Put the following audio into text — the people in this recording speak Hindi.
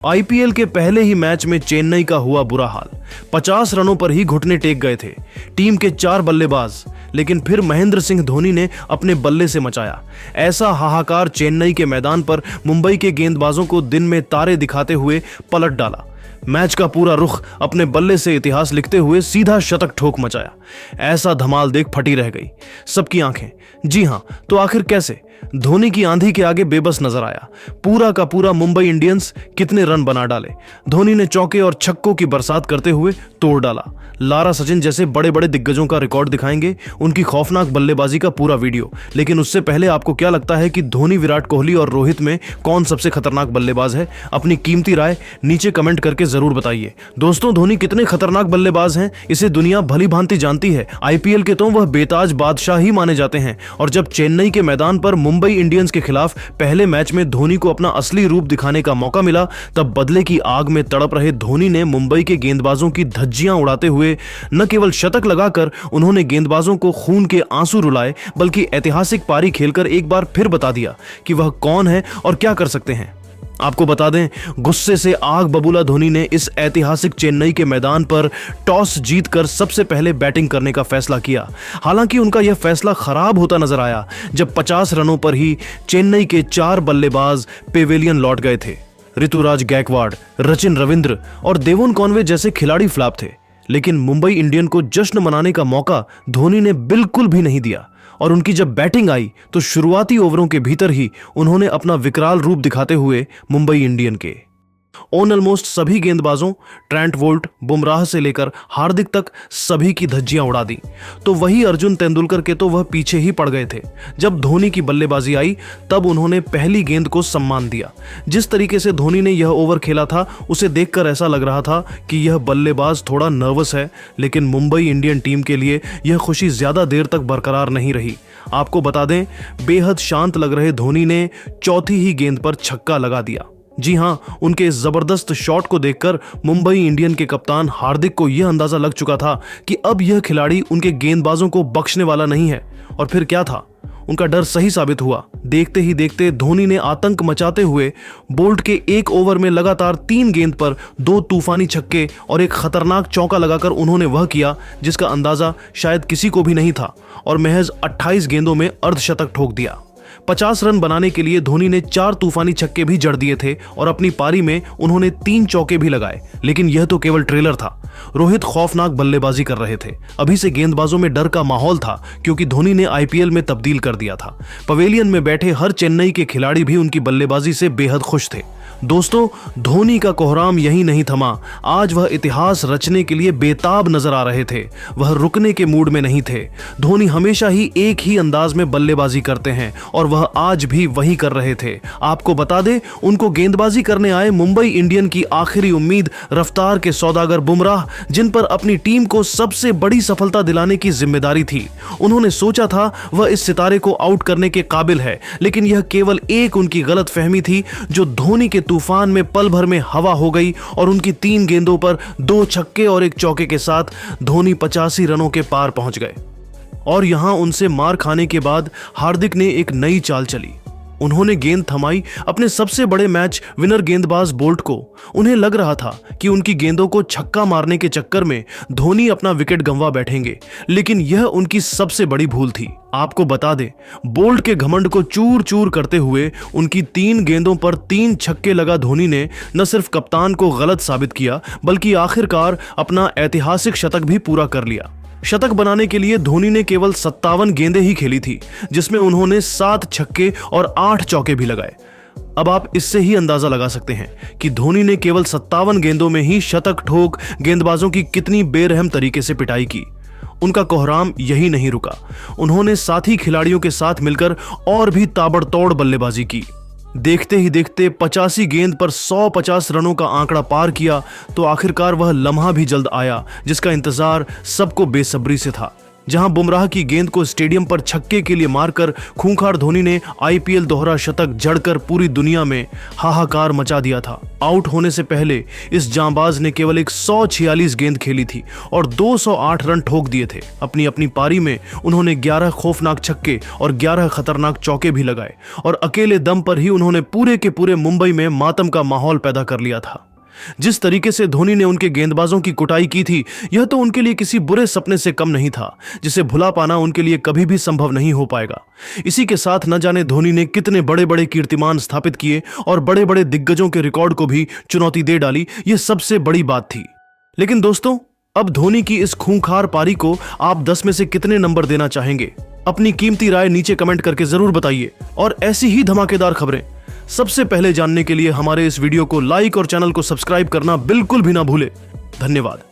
आईपीएल के पहले ही मैच में चेन्नई का हुआ बुरा हाल। 50 रनों पर ही घुटने टेक गए थे टीम के 4 बल्लेबाज, लेकिन फिर महेंद्र सिंह धोनी ने अपने बल्ले से मचाया ऐसा हाहाकार चेन्नई के मैदान पर मुंबई के गेंदबाजों को दिन में तारे दिखाते हुए पलट डाला। मैच का पूरा रुख अपने बल्ले से इतिहास लिखते हुए सीधा शतक ठोक मचाया। ऐसा धमाल देख फटी रह गई सबकी आंखें। जी हां, तो आखिर कैसे? धोनी की आंधी के आगे बेबस नजर आया पूरा का पूरा मुंबई इंडियंस। कितने रन बना डाले धोनी ने, चौके और छक्कों की बरसात करते हुए तोड़ डाला। लारा सचिन जैसे बड़े बड़े दिग्गजों का रिकॉर्ड दिखाएंगे उनकी खौफनाक बल्लेबाजी का पूरा वीडियो। लेकिन उससे पहले आपको क्या लगता है कि धोनी, विराट कोहली और रोहित में कौन सबसे खतरनाक बल्लेबाज है? अपनी कीमती राय नीचे कमेंट करके जरूर बताइए। दोस्तों, धोनी कितने खतरनाक बल्लेबाज हैं इसे दुनिया भली भांति जानती है। आईपीएल के तो वह बेताज बादशाह ही माने जाते हैं। और जब चेन्नई के मैदान पर मुंबई इंडियंस के खिलाफ पहले मैच में धोनी को अपना असली रूप दिखाने का मौका मिला, तब बदले की आग में तड़प रहे धोनी ने मुंबई के गेंदबाजों की धज्जियां उड़ाते हुए न केवल शतक लगाकर उन्होंने गेंदबाजों को खून के आंसू रुलाए, बल्कि ऐतिहासिक पारी खेलकर एक बार फिर बता दिया कि वह कौन है और क्या कर सकते हैं। आपको बता दें, गुस्से से आग बबूला धोनी ने इस ऐतिहासिक चेन्नई के मैदान पर टॉस जीतकर सबसे पहले बैटिंग करने का फैसला किया। हालांकि उनका यह फैसला खराब होता नजर आया जब 50 रनों पर ही चेन्नई के 4 बल्लेबाज पेवेलियन लौट गए थे। ऋतुराज गायकवाड़, सचिन रविंद्र और देवोन कॉनवे जैसे खिलाड़ी फ्लॉप थे। लेकिन मुंबई इंडियन को जश्न मनाने का मौका धोनी ने बिल्कुल भी नहीं दिया। और उनकी जब बैटिंग आई तो शुरुआती ओवरों के भीतर ही उन्होंने अपना विकराल रूप दिखाते हुए मुंबई इंडियन के ऑलमोस्ट सभी गेंदबाजों, ट्रेंट वोल्ट, बुमराह से लेकर हार्दिक तक सभी की धज्जियां उड़ा दी। तो वही अर्जुन तेंदुलकर के तो वह पीछे ही पड़ गए थे। जब धोनी की बल्लेबाजी आई तब उन्होंने पहली गेंद को सम्मान दिया। जिस तरीके से धोनी ने यह ओवर खेला था उसे देखकर ऐसा लग रहा था कि यह बल्लेबाज थोड़ा नर्वस है। लेकिन मुंबई इंडियन टीम के लिए यह खुशी ज्यादा देर तक बरकरार नहीं रही। आपको बता दें, बेहद शांत लग रहे धोनी ने चौथी ही गेंद पर छक्का लगा दिया। जी हां, उनके इस जबरदस्त शॉट को देखकर मुंबई इंडियन के कप्तान हार्दिक को यह अंदाजा लग चुका था कि अब यह खिलाड़ी उनके गेंदबाजों को बख्शने वाला नहीं है। और फिर क्या था, उनका डर सही साबित हुआ। देखते ही देखते धोनी ने आतंक मचाते हुए बोल्ट के एक ओवर में लगातार 3 गेंद पर 2 तूफानी छक्के और एक खतरनाक चौका लगाकर उन्होंने वह किया जिसका अंदाजा शायद किसी को भी नहीं था, और महज 28 गेंदों में अर्धशतक ठोक दिया। 50 रन बनाने के लिए धोनी ने 4 तूफानी छक्के भी जड़ दिए थे और अपनी पारी में उन्होंने 3 चौके भी लगाए। लेकिन यह तो केवल ट्रेलर था। रोहित खौफनाक बल्लेबाजी कर रहे थे। अभी से गेंदबाजों में डर का माहौल था क्योंकि धोनी ने आईपीएल में तब्दील कर दिया था। पवेलियन में बैठे हर चेन्नई के खिलाड़ी भी उनकी बल्लेबाजी से बेहद खुश थे। दोस्तों, धोनी का कोहराम यही नहीं थमा। आज वह इतिहास रचने के लिए बेताब नजर आ रहे थे। वह रुकने के मूड में नहीं थे। धोनी हमेशा ही एक ही अंदाज में बल्लेबाजी करते हैं और वह आज भी वही कर रहे थे। आपको बता दें, उनको गेंदबाजी करने आए मुंबई इंडियन की आखिरी उम्मीद रफ्तार के सौदागर बुमराह, जिन पर अपनी टीम को सबसे बड़ी सफलता दिलाने की जिम्मेदारी थी। उन्होंने सोचा था वह इस सितारे को आउट करने के काबिल है, लेकिन यह केवल एक उनकी गलतफहमी थी जो धोनी के तूफान में पल भर में हवा हो गई। और उनकी 3 गेंदों पर 2 छक्के और 1 चौके के साथ धोनी 85 रनों के पार पहुंच गए। और यहां उनसे मार खाने के बाद हार्दिक ने एक नई चाल चली। उन्होंने गेंद थमाई अपने सबसे बड़े मैच विनर गेंदबाज बोल्ट को। उन्हें लग रहा था कि उनकी गेंदों को छक्का मारने के चक्कर में धोनी अपना विकेट गंवा बैठेंगे, लेकिन यह उनकी सबसे बड़ी भूल थी। आपको बता दें, बोल्ट के घमंड को चूर चूर करते हुए उनकी 3 गेंदों पर 3 छक्के लगा धोनी ने न सिर्फ कप्तान को गलत साबित किया, बल्कि आखिरकार अपना ऐतिहासिक शतक भी पूरा कर लिया। शतक बनाने के लिए धोनी ने केवल 57 गेंदें ही खेली थी, जिसमें उन्होंने 7 छक्के और 8 चौके भी लगाए। अब आप इससे ही अंदाजा लगा सकते हैं कि धोनी ने केवल 57 गेंदों में ही शतक ठोक गेंदबाजों की कितनी बेरहम तरीके से पिटाई की। उनका कोहराम यही नहीं रुका। उन्होंने साथी खिलाड़ियों के साथ मिलकर और भी ताबड़तोड़ बल्लेबाजी की। देखते ही देखते 85 गेंद पर 150 रनों का आंकड़ा पार किया तो आखिरकार वह लम्हा भी जल्द आया जिसका इंतजार सबको बेसब्री से था। जहां बुमराह की गेंद को स्टेडियम पर छक्के के लिए मारकर खूंखार धोनी ने आईपीएल दोहरा शतक जड़कर पूरी दुनिया में हाहाकार मचा दिया था। आउट होने से पहले इस जांबाज ने केवल 146 गेंद खेली थी और 208 रन ठोक दिए थे। अपनी अपनी पारी में उन्होंने 11 खौफनाक छक्के और 11 खतरनाक चौके भी लगाए और अकेले दम पर ही उन्होंने पूरे के पूरे मुंबई में मातम का माहौल पैदा कर लिया था। जिस तरीके से धोनी ने उनके गेंदबाजों की कुटाई की थी, यह तो उनके लिए किसी बुरे सपने से कम नहीं था, जिसे भुला पाना उनके लिए कभी भी संभव नहीं हो पाएगा। इसी के साथ न जाने धोनी ने कितने बड़े बड़े कीर्तिमान स्थापित किए और बड़े बड़े दिग्गजों के रिकॉर्ड को भी चुनौती दे डाली, यह सबसे बड़ी बात थी। लेकिन दोस्तों, अब धोनी की इस खूंखार पारी को आप 10 में से कितने नंबर देना चाहेंगे? अपनी कीमती राय नीचे कमेंट करके जरूर बताइए। और ऐसी ही धमाकेदार खबरें सबसे पहले जानने के लिए हमारे इस वीडियो को लाइक और चैनल को सब्सक्राइब करना बिल्कुल भी ना भूले। धन्यवाद।